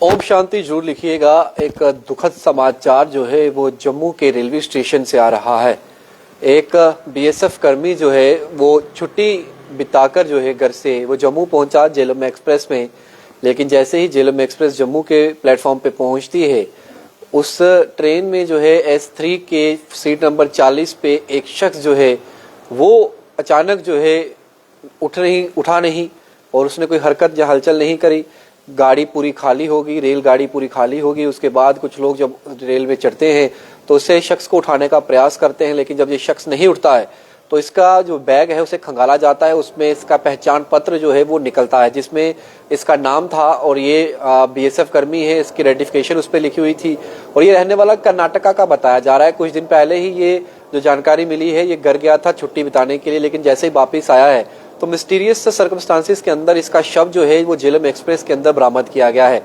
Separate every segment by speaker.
Speaker 1: ओम शांति जरूर लिखिएगा। एक दुखद समाचार जो है वो जम्मू के रेलवे स्टेशन से आ रहा है। एक बीएसएफ कर्मी जो है वो छुट्टी बिताकर जो है घर से वो जम्मू पहुंचा झेलम एक्सप्रेस में, लेकिन जैसे ही झेलम एक्सप्रेस जम्मू के प्लेटफॉर्म पे पहुंचती है, उस ट्रेन में जो है S3 के सीट नंबर 40 पे एक शख्स जो है वो अचानक जो है उठा नहीं और उसने कोई हरकत या हलचल नहीं करी। गाड़ी पूरी खाली होगी, रेलगाड़ी पूरी खाली होगी। उसके बाद कुछ लोग जब रेल में चढ़ते हैं तो उसे शख्स को उठाने का प्रयास करते हैं, लेकिन जब ये शख्स नहीं उठता है तो इसका जो बैग है उसे खंगाला जाता है। उसमें इसका पहचान पत्र जो है वो निकलता है जिसमें इसका नाम था और ये बीएसएफ कर्मी है। इसकी रेटिफिकेशन उस पर लिखी हुई थी और ये रहने वाला कर्नाटका का बताया जा रहा है। कुछ दिन पहले ही ये जो जानकारी मिली है, ये घर गया था छुट्टी बिताने के लिए, लेकिन जैसे ही वापिस आया है तो मिस्टीरियस सर्कमस्टांसिस के अंदर इसका शव जो है वो झेलम एक्सप्रेस के अंदर बरामद किया गया है।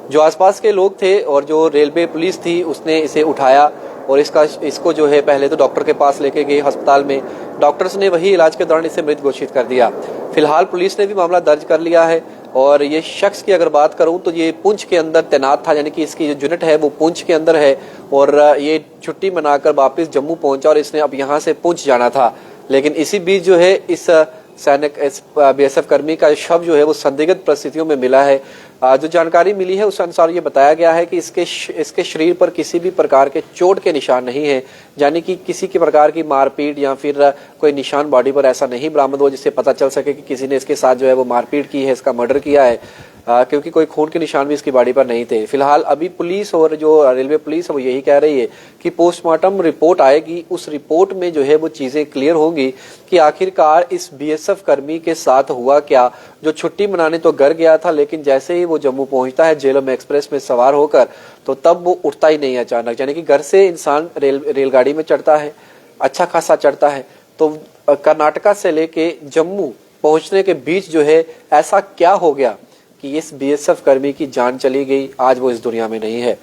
Speaker 1: जो आसपास के लोग थे और जो रेलवे पुलिस थी उसने इसे उठाया और इसको जो है पहले तो डॉक्टर के पास लेके गए अस्पताल में। डॉक्टर्स ने वही इलाज के दौरान इसे मृत घोषित कर दिया। फिलहाल पुलिस ने भी मामला दर्ज कर लिया है और ये शख्स की अगर बात करूं तो ये पुंछ के अंदर तैनात था, यानी कि इसकी जो यूनिट है वो पुंछ के अंदर है और ये छुट्टी मनाकर वापस जम्मू पहुंचा और इसने अब यहाँ से पुंछ जाना था। लेकिन इसी बीच जो है इस सैनिक बीएसएफ कर्मी का शव जो है वो संदिग्ध परिस्थितियों में मिला है। जो जानकारी मिली है उस अनुसार ये बताया गया है कि इसके शरीर पर किसी भी प्रकार के चोट के निशान नहीं है, यानी कि किसी की प्रकार की मारपीट या फिर कोई निशान बॉडी पर ऐसा नहीं बरामद हो जिससे पता चल सके कि किसी ने इसके साथ जो है वो मारपीट की है, इसका मर्डर किया है, क्योंकि कोई खून के निशान भी इसकी बॉडी पर नहीं थे। फिलहाल अभी पुलिस और जो रेलवे पुलिस है वो यही कह रही है कि पोस्टमार्टम रिपोर्ट आएगी, उस रिपोर्ट में जो है वो चीजें क्लियर होंगी कि आखिरकार इस बीएसएफ कर्मी के साथ हुआ क्या, जो छुट्टी मनाने तो घर गया था लेकिन जैसे ही वो जम्मू पहुंचता है झेलम एक्सप्रेस में सवार होकर तो तब वो उठता ही नहीं अचानक। यानी कि घर से इंसान रेलगाड़ी में चढ़ता है, अच्छा खासा चढ़ता है, तो कर्नाटका से लेके जम्मू पहुंचने के बीच जो है ऐसा क्या हो गया कि इस बीएसएफ कर्मी की जान चली गई, आज वो इस दुनिया में नहीं है।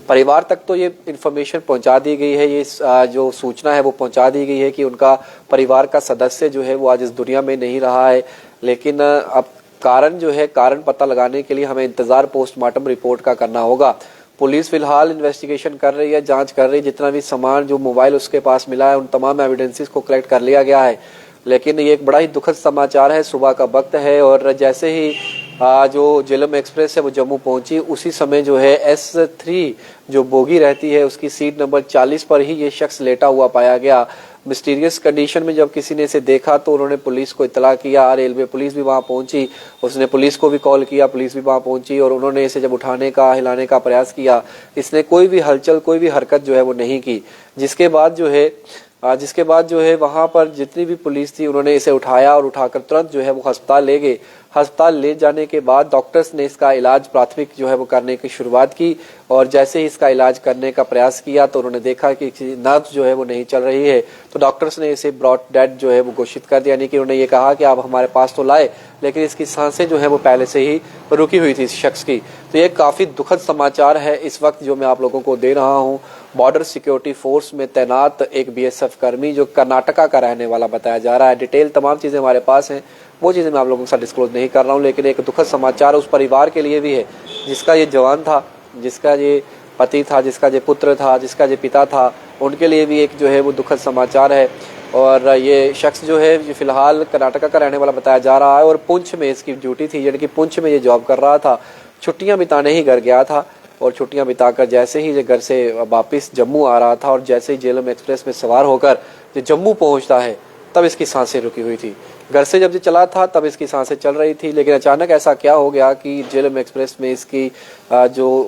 Speaker 1: परिवार तक तो ये इन्फॉर्मेशन पहुंचा दी गई है, ये जो सूचना है वो पहुंचा दी गई है कि उनका परिवार का सदस्य जो है वो आज इस दुनिया में नहीं रहा है। लेकिन अब कारण जो है, कारण पता लगाने के लिए हमें इंतजार पोस्टमार्टम रिपोर्ट का करना होगा। पुलिस फिलहाल इन्वेस्टिगेशन कर रही है, जांच कर रही है। जितना भी सामान, जो मोबाइल उसके पास मिला है, उन तमाम एविडेंसेस को कलेक्ट कर लिया गया है। लेकिन ये एक बड़ा ही दुखद समाचार है। सुबह का वक्त है और जैसे ही जो झेलम एक्सप्रेस है वो जम्मू पहुंची, उसी समय जो है S3 जो बोगी रहती है उसकी सीट नंबर 40 पर ही ये शख्स लेटा हुआ पाया गया। मिस्टीरियस कंडीशन में जब किसी ने इसे देखा तो उन्होंने पुलिस को इतला किया। रेलवे पुलिस भी वहां पहुंची, उसने पुलिस को भी कॉल किया, पुलिस भी वहां पहुंची और उन्होंने इसे जब उठाने का, हिलाने का प्रयास किया, इसने कोई भी हलचल, कोई भी हरकत जो है वो नहीं की। जिसके बाद जो है वहां पर जितनी भी पुलिस थी उन्होंने इसे उठाया और उठाकर तुरंत जो है वो अस्पताल ले गए। अस्पताल ले जाने के बाद डॉक्टर्स ने इसका इलाज प्राथमिक जो है वो करने की शुरुआत की और जैसे ही इसका इलाज करने का प्रयास किया तो उन्होंने देखा कि नब्ज जो है वो नहीं चल रही है, तो डॉक्टर्स ने इसे ब्रॉड डेड जो है वो घोषित कर दिया। यानी कि उन्होंने ये कहा कि आप हमारे पास तो लाए लेकिन इसकी सांसें जो है वो पहले से ही रुकी हुई थी इस शख्स की। तो ये काफी दुखद समाचार है इस वक्त जो मैं आप लोगों को दे रहा हूँ। बॉर्डर सिक्योरिटी फोर्स में तैनात एक बीएसएफ कर्मी जो कर्नाटका का रहने वाला बताया जा रहा है। डिटेल तमाम चीजें हमारे पास हैं, वो चीजें मैं आप लोगों के साथ डिस्क्लोज नहीं कर रहा हूँ, लेकिन एक दुखद समाचार उस परिवार के लिए भी है जिसका ये जवान था, जिसका ये पति था, जिसका ये पुत्र था, जिसका ये पिता था, उनके लिए भी एक जो है वो दुखद समाचार है। और ये शख्स जो है फिलहाल कर्नाटका का रहने वाला बताया जा रहा है और पुंछ में इसकी ड्यूटी थी, यानी कि पुंछ में ये जॉब कर रहा था। छुट्टियां बिताने ही घर गया था और छुट्टियां बिताकर जैसे ही ये घर से वापस जम्मू आ रहा था और जैसे ही झेलम एक्सप्रेस में सवार होकर ये जम्मू पहुंचता है तब इसकी सांसें रुकी हुई थी। घर से जब ये चला था तब इसकी सांसें चल रही थी, लेकिन अचानक ऐसा क्या हो गया कि झेलम एक्सप्रेस में इसकी जो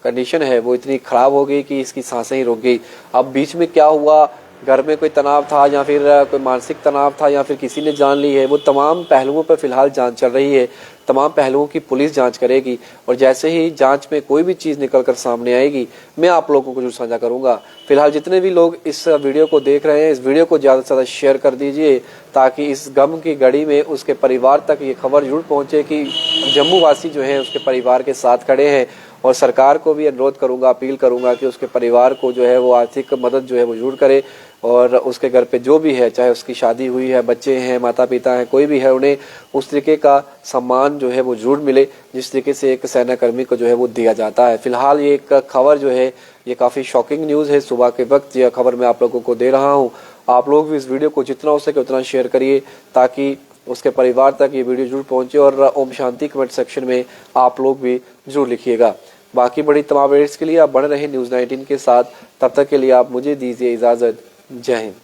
Speaker 1: कंडीशन है वो इतनी खराब हो गई कि इसकी सांसें ही रुक गई। अब बीच में क्या हुआ, घर में कोई तनाव था या फिर कोई मानसिक तनाव था या फिर किसी ने जान ली है, वो तमाम पहलुओं पर फिलहाल जांच चल रही है। तमाम पहलुओं की पुलिस जांच करेगी और जैसे ही जांच में कोई भी चीज़ निकलकर सामने आएगी मैं आप लोगों को जरूर साझा करूंगा। फिलहाल जितने भी लोग इस वीडियो को देख रहे हैं, इस वीडियो को ज़्यादा से ज़्यादा शेयर कर दीजिए ताकि इस गम की घड़ी में उसके परिवार तक ये खबर जरूर पहुँचे कि जम्मू वासी जो है उसके परिवार के साथ खड़े हैं और सरकार को भी अनुरोध करूंगा, अपील करूंगा कि उसके परिवार को जो है वो आर्थिक मदद जो है वो जरूर करे और उसके घर पे जो भी है, चाहे उसकी शादी हुई है, बच्चे हैं, माता पिता हैं, कोई भी है, उन्हें उस तरीके का सम्मान जो है वो जरूर मिले जिस तरीके से एक सेनाकर्मी को जो है वो दिया जाता है। फिलहाल ये एक खबर जो है ये काफ़ी शॉकिंग न्यूज़ है। सुबह के वक्त यह खबर मैं आप लोगों को दे रहा हूँ। आप लोग भी इस वीडियो को जितना हो सके उतना शेयर करिए ताकि उसके परिवार तक ये वीडियो जरूर पहुंचे और ओम शांति कमेंट सेक्शन में आप लोग भी जरूर लिखिएगा। बाकी बड़ी तमाम अपडेट्स के लिए आप बने रहें न्यूज़ 19 के साथ। तब तक के लिए आप मुझे दीजिए इजाज़त। जय हिंद।